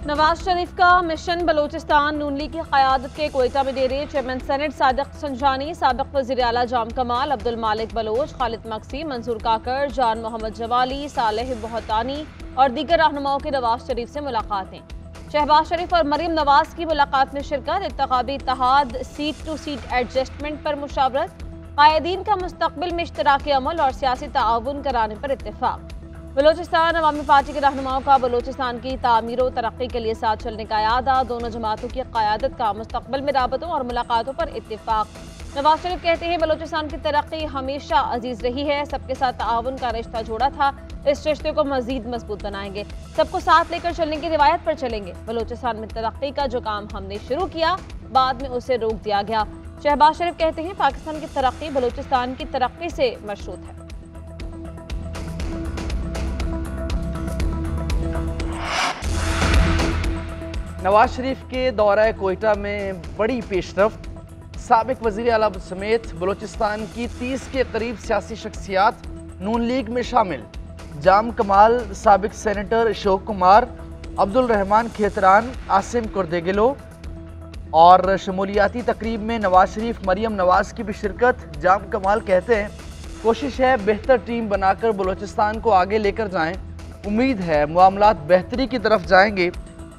नवाज शरीफ का मिशन बलोचिस्तान नून लीग की क़यादत के कोयटा में डेरे चेयरमैन सेनेट सादिक संजानी, साबिक़ वज़ीर आला जाम कमाल, अब्दुल मालिक बलोच, खालिद मक्सी, मंसूर काकर, जान मोहम्मद जवाली, सालेह बहतानी और दीगर रहनुमाओं की नवाज शरीफ से मुलाकातें। शहबाज शरीफ और मरीम नवाज की मुलाकात में शिरकत, इंतखाबी इत्तेहाद, सीट टू सीट एडजस्टमेंट पर मुशावरत, कायदीन का मुस्तकबिल में इश्तराकी अमल और सियासी ताउन कराने पर इत्तेफाक। बलोचिस्तान अवामी पार्टी के रहनुमाओं का बलोचिस्तान की तामीर और तरक्की के लिए साथ चलने का इरादा, दोनों जमातों की क़यादत का मुस्तकबिल में राबतों और मुलाकातों पर इत्तेफाक। नवाज शरीफ कहते हैं बलोचिस्तान की तरक्की हमेशा अजीज रही है, सबके साथ ताउन का रिश्ता जोड़ा था, इस रिश्ते को मजीद मजबूत बनाएंगे, सबको साथ लेकर चलने की रिवायत पर चलेंगे। बलोचिस्तान में तरक्की का जो काम हमने शुरू किया, बाद में उसे रोक दिया गया। शहबाज शरीफ कहते हैं पाकिस्तान की तरक्की बलोचिस्तान की तरक्की से मशरूत है। नवाज शरीफ के दौरा कोयटा में बड़ी पेशरफ्त, साबिक़ वज़ीर आला समेत बलोचिस्तान की 30 के करीब सियासी शख्सियात नून लीग में शामिल। जाम कमाल, साबिक़ सेनेटर अशोक कुमार, अब्दुल रहमान खेतरान, आसिम कुर्देगिलो और शमूलियाती तकरीब में नवाज शरीफ, मरीम नवाज की भी शिरकत। जाम कमाल कहते हैं कोशिश है बेहतर टीम बनाकर बलोचिस्तान को आगे लेकर जाएं, उम्मीद है मामलात बेहतरी की तरफ जाएंगे।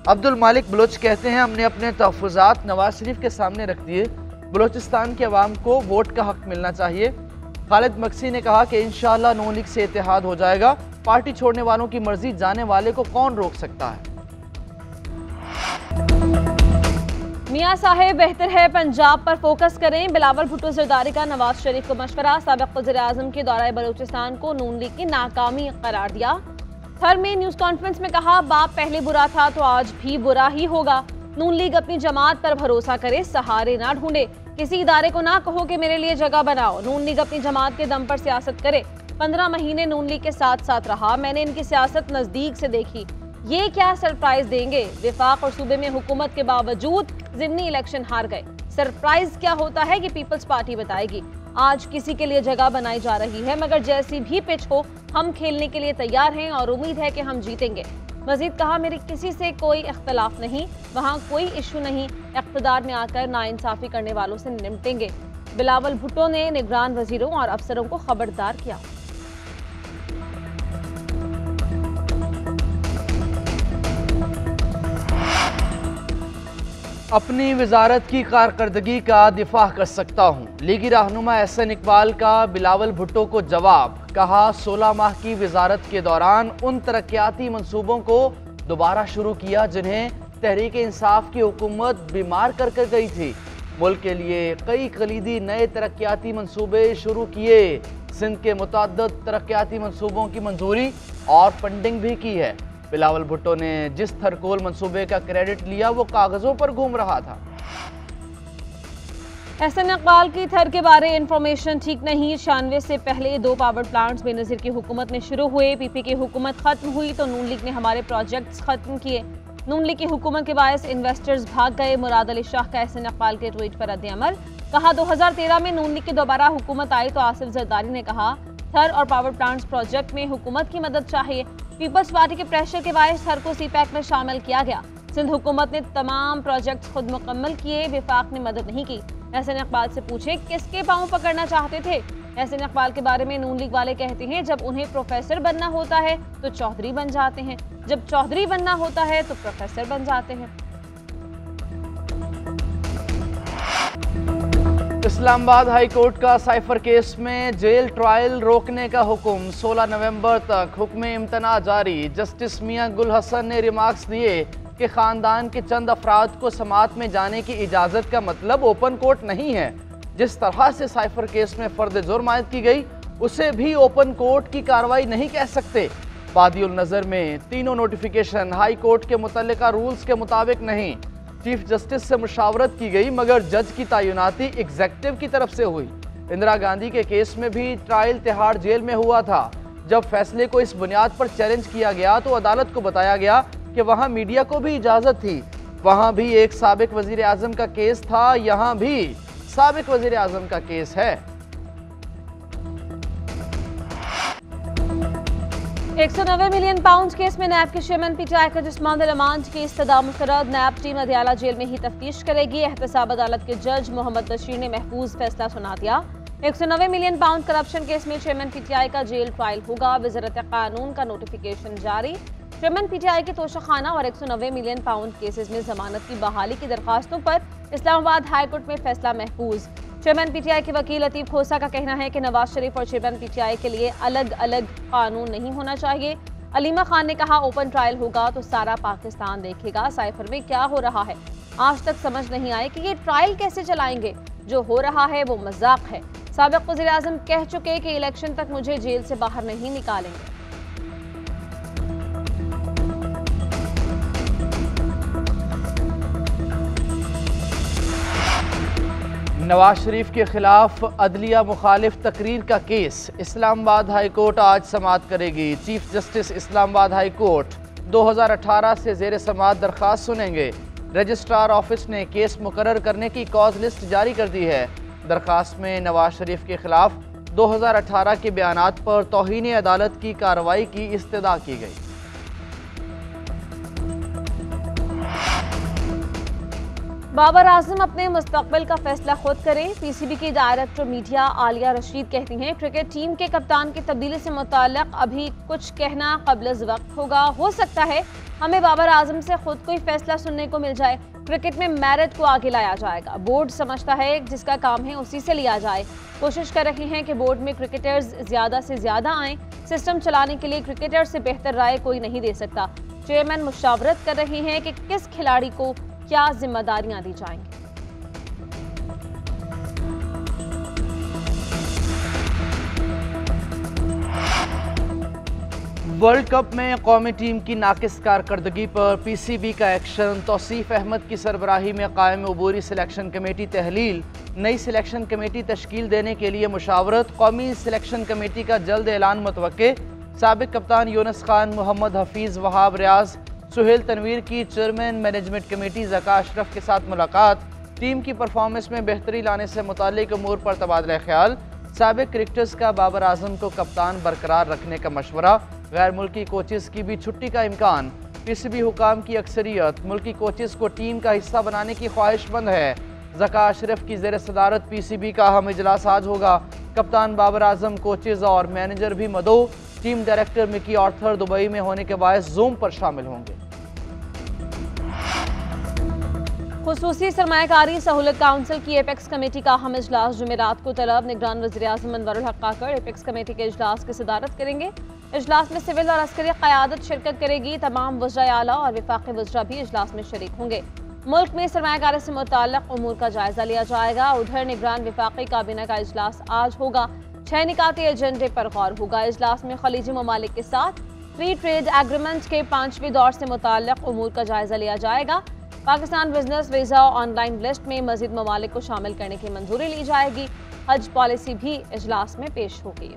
अब्दुल मालिक बलोच कहते हैं हमने अपने तहफ़्फ़ुज़ात नवाज शरीफ के सामने रख दिए, बलोचिस्तान के अवाम को वोट का हक मिलना चाहिए। खालिद मक्सी ने कहा कि इंशाअल्लाह नून लीग से इत्तेहाद हो जाएगा, पार्टी छोड़ने वालों की मर्जी जाने वाले को कौन रोक सकता है। मियाँ साहेब बेहतर है पंजाब पर फोकस करें, बिलावल भुट्टो जरदारी का नवाज शरीफ को मशवरा, साबिक़ वज़ीर आज़म के दौरे बलूचिस्तान को नून लीग की नाकामी करार दिया। थर में न्यूज़ कॉन्फ्रेंस में कहा बाप पहले बुरा था तो आज भी बुरा ही होगा, नून लीग अपनी जमात पर भरोसा करे, सहारे ना ढूंढे, किसी इदारे को ना कहो कि मेरे लिए जगह बनाओ, नून लीग अपनी जमात के दम पर सियासत करे। 15 महीने नून लीग के साथ साथ रहा, मैंने इनकी सियासत नजदीक से देखी, ये क्या सरप्राइज देंगे, विफाक और सूबे में हुकूमत के बावजूद ज़िमनी इलेक्शन हार गए, सरप्राइज क्या होता है कि पीपल्स पार्टी बताएगी। आज किसी के लिए जगह बनाई जा रही है, मगर जैसी भी पिच हो हम खेलने के लिए तैयार हैं और उम्मीद है कि हम जीतेंगे। मजीद कहा मेरी किसी से कोई इख्तलाफ नहीं, वहाँ कोई इशू नहीं, इख्तिदार में आकर नाइंसाफ़ी करने वालों से निपटेंगे। बिलावल भुट्टो ने निगरान वजीरों और अफसरों को खबरदार किया। अपनी वजारत की कारकर्दगी का दिफा कर सकता हूँ, लीगी रहनुमा एहसन इकबाल का बिलावल भुट्टो को जवाब। कहा 16 माह की वजारत के दौरान उन तरक्याती मंसूबों को दोबारा शुरू किया जिन्हें तहरीक इंसाफ की हुकूमत बीमार कर गई थी। मुल्क के लिए कई कलीदी नए तरक्याती मंसूबे शुरू किए, सिंध के मुतअद्दिद तरक्याती मंसूबों की मंजूरी और फंडिंग भी की है। बिलावल भुट्टो ने जिस थरकोल मंसूबे का क्रेडिट लिया वो कागजों पर घूम रहा था। एहसन इकबाल की थर के बारे इंफॉर्मेशन ठीक नहीं, 96 से पहले 2 पावर प्लांट्स बेनज़ीर की हुकूमत में शुरू हुए, पीपी की हुकूमत खत्म हुई तो नून लीग ने हमारे प्रोजेक्ट्स खत्म किए, नून लीग की हुकूमत के बायस इन्वेस्टर्स भाग गए। मुराद अली शाह का एहसन इकबाल के ट्वीट पर रद्द-ए-अमल। कहा 2013 में नून लीग की दोबारा हुकूमत आई तो आसिफ जरदारी ने कहा थर और पावर प्लांट्स प्रोजेक्ट में हुकूमत की मदद चाहिए, पीपल्स पार्टी के प्रेशर के बायस थर को सीपैक में शामिल किया गया। सिंध हुकूमत ने तमाम प्रोजेक्ट्स खुद मुकम्मल किए, विफाक ने मदद नहीं की। एहसन इकबाल से पूछे किसके पांव पकड़ना चाहते थे। एहसन इकबाल के बारे में नून लीग वाले कहते हैं जब उन्हें प्रोफेसर बनना होता है तो चौधरी बन जाते हैं, जब चौधरी बनना होता है तो प्रोफेसर बन जाते हैं। इस्लामाबाद हाई कोर्ट का साइफर केस में जेल ट्रायल रोकने का हुक्म, 16 नवंबर तक हुक्म इम्तना जारी। जस्टिस मियां गुल हसन ने रिमार्क्स दिए कि ख़ानदान के चंद अफराद को समात में जाने की इजाज़त का मतलब ओपन कोर्ट नहीं है। जिस तरह से साइफर केस में फ़र्द जुर्म आयद की गई उसे भी ओपन कोर्ट की कार्रवाई नहीं कह सकते। बादिउल नज़र में तीनों नोटिफिकेशन हाई कोर्ट के मुतल्लिका रूल्स के मुताबिक नहीं। चीफ जस्टिस से मुशावरत की गई मगर जज की तैनाती एग्जेक्टिव की तरफ से हुई। इंदिरा गांधी के केस में भी ट्रायल तिहाड़ जेल में हुआ था। जब फैसले को इस बुनियाद पर चैलेंज किया गया तो अदालत को बताया गया कि वहां मीडिया को भी इजाजत थी। वहां भी एक साबिक वजीर आजम का केस था, यहां भी साबिक वजीर आजम का केस है। 190 मिलियन पाउंड केस में नैब के चेयरमैन पीटीआई का जिस्मान रिमांड की इस्तदा मुस्तरद। नैब टीम अदियाला जेल में ही तफ्तीश करेगी। एहतसाब अदालत के जज मोहम्मद बशीर ने महफूज फैसला सुना दिया। 190 मिलियन पाउंड करप्शन केस में चेयरमैन पीटीआई का जेल ट्रायल होगा। वज़ारत कानून का नोटिफिकेशन जारी। चेयरमैन पीटीआई के तोशाखाना और 190 मिलियन पाउंड केसेस में जमानत की बहाली की दरखास्तों पर इस्लामाबाद हाई कोर्ट में फैसला महफूज। चेयरमैन पीटीआई के वकील लतीफ खोसा का कहना है कि नवाज शरीफ और चेयरमैन पीटीआई के लिए अलग अलग कानून नहीं होना चाहिए। अलीमा खान ने कहा, ओपन ट्रायल होगा तो सारा पाकिस्तान देखेगा। साइफर में क्या हो रहा है आज तक समझ नहीं आए कि ये ट्रायल कैसे चलाएंगे। जो हो रहा है वो मजाक है। साबिक वज़ीर आज़म कह चुके कि इलेक्शन तक मुझे जेल से बाहर नहीं निकालेंगे। नवाज शरीफ के खिलाफ अदलिया मुखालिफ तकरीर का केस इस्लामाबाद हाई कोर्ट आज समाअत करेगी। Chief justice Islamabad high court 2018 से जेर समाअत दरख्वास्त सुनेंगे। रजिस्ट्रार ऑफिस ने केस मुकर्रर करने की कॉज लिस्ट जारी कर दी है। दरख्वास्त में नवाज शरीफ के खिलाफ 2018 के बयानात पर तौहीन अदालत की कार्रवाई की इस्तदा की गई। बाबर आजम अपने मुस्तकबिल का फैसला खुद करें। पीसीबी की डायरेक्टर मीडिया आलिया रशीद कहती हैं, क्रिकेट टीम के कप्तान की तब्दीली से मुताल्लिक अभी कुछ कहना क़ब्ल वक्त होगा। हो सकता है हमें बाबर आजम से खुद कोई फैसला सुनने को मिल जाए। क्रिकेट में मेरिट को आगे लाया जाएगा। बोर्ड समझता है जिसका काम है उसी से लिया जाए। कोशिश कर रहे हैं कि बोर्ड में क्रिकेटर्स ज़्यादा से ज़्यादा आएँ। सिस्टम चलाने के लिए क्रिकेटर से बेहतर राय कोई नहीं दे सकता। चेयरमैन मुशावरत कर रहे हैं कि किस खिलाड़ी को क्या जिम्मेदारियां दी जाएंगी। वर्ल्ड कप में कौमी टीम की नाकिस कारकर्दगी पर पीसीबी का एक्शन। तौसीफ अहमद की सरबराही में कायम अबूरी सिलेक्शन कमेटी तहलील। नई सिलेक्शन कमेटी तश्कील देने के लिए मुशावरत। कौमी सिलेक्शन कमेटी का जल्द ऐलान मुतवक्के। साबिक कप्तान यूनुस खान, मोहम्मद हफीज़, वहाब रियाज, सुहेल तनवीर की chairman management committee Zaka Ashraf के साथ मुलाकात। टीम की परफॉर्मेंस में बेहतरी लाने से मुताल्लिक अमूर पर तबादला ख्याल। साबिक क्रिकेटर्स का बाबर आजम को कप्तान बरकरार रखने का मशवरा। गैर मुल्की कोचेस की भी छुट्टी का इम्कान। पीसीबी हुकाम की अक्सरियत मुल्की कोचेस को टीम का हिस्सा बनाने की ख्वाहिशमंद है। ज़का अशरफ की ज़ेर सदारत पीसीबी का अहम इजलास आज होगा। कप्तान बाबर आजम, कोचेज और मैनेजर भी मदो। Team director Mickey Arthur Dubai में होने के बायस जूम पर शामिल होंगे। खुसूसी सरमायाकारी सहूलत काउंसिल की एपेक्स कमेटी का अहम इजलास जुमेरात को तलब। निगरान वज़ीर आज़म अनवरुल हक काकड़ एपेक्स कमेटी के इजलास की सदारत करेंगे। इजलास में सिविल और अस्करी क़यादत शिरकत करेगी। तमाम वज़राए आला और वफाकी वज़रा भी इजलास में शरीक होंगे। मुल्क में सरमायाकारी से मुताल्लिक़ उमूर का जायजा लिया जाएगा। उधर निगरान वफाकी काबीना का इजलास आज होगा। 6 निकाती एजेंडे पर गौर होगा। इजलास में खलीजी ममालिक के साथ फ्री ट्रेड एग्रीमेंट के 5वें दौर से मुताल्लिक़ उमूर का जायजा लिया जाएगा। Pakistan business visa online list में मज़ीद ममालिक को शामिल करने की मंजूरी ली जाएगी। हज पॉलिसी भी इजलास में पेश होगी।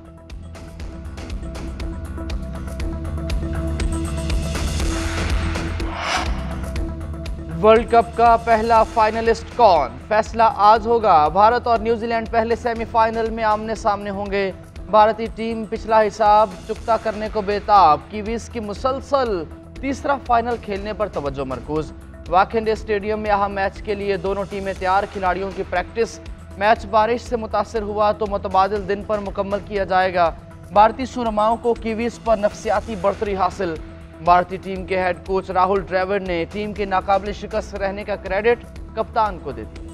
वर्ल्ड कप का पहला फाइनलिस्ट कौन? फैसला आज होगा। भारत और न्यूजीलैंड पहले सेमीफाइनल में आमने सामने होंगे। भारतीय टीम पिछला हिसाब चुकता करने को बेताब। कीवीज की मुसलसल तीसरा फाइनल खेलने पर तवज्जो मरकूज। वाखेडे स्टेडियम में अहम मैच के लिए दोनों टीमें तैयार। खिलाड़ियों की प्रैक्टिस। मैच बारिश से मुतासर हुआ तो मुतबादिल दिन पर मुकम्मल किया जाएगा। भारतीय सुरमाओं को कीवीज पर नफसियाती बढ़तरी हासिल। भारतीय टीम के हेड कोच राहुल द्रविड़ ने टीम के नाकाबिल शिकस्त रहने का क्रेडिट कप्तान को दे दिया।